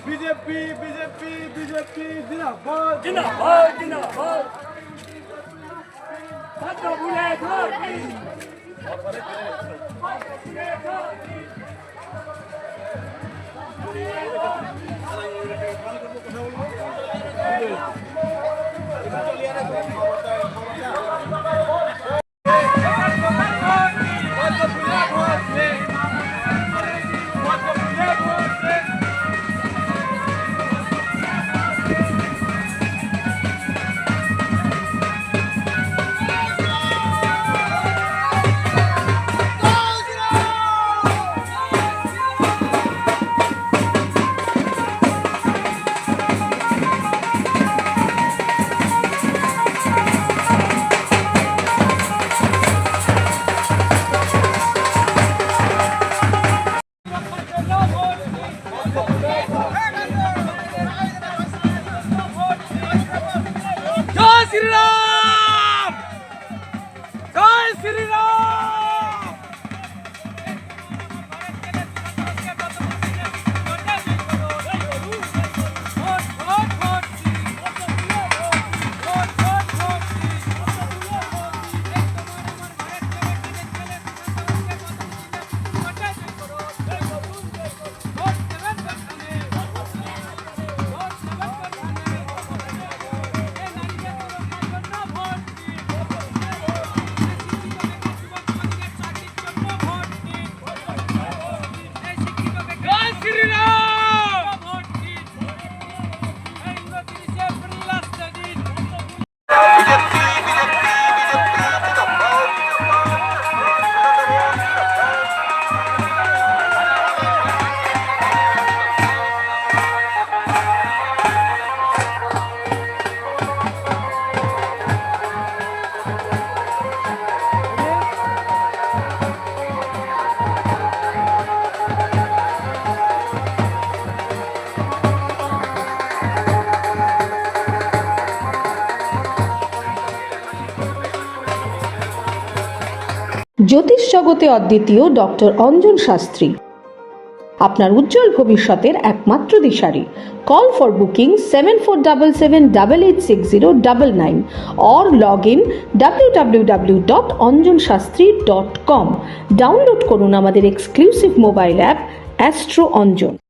BJP BJP BJP जिंदाबाद जिंदाबाद जिंदाबाद मत भूले धरती জ্যোতিষ জগতে অদ্বিতীয় ডক্টর অঞ্জন শাস্ত্রী আপনার উজ্জ্বল ভবিষ্যতের একমাত্র দিশারি। Call for booking 7477886099 or log in www.anjanshastri.com। Download করুন আমাদের exclusive mobile app astro Anjan.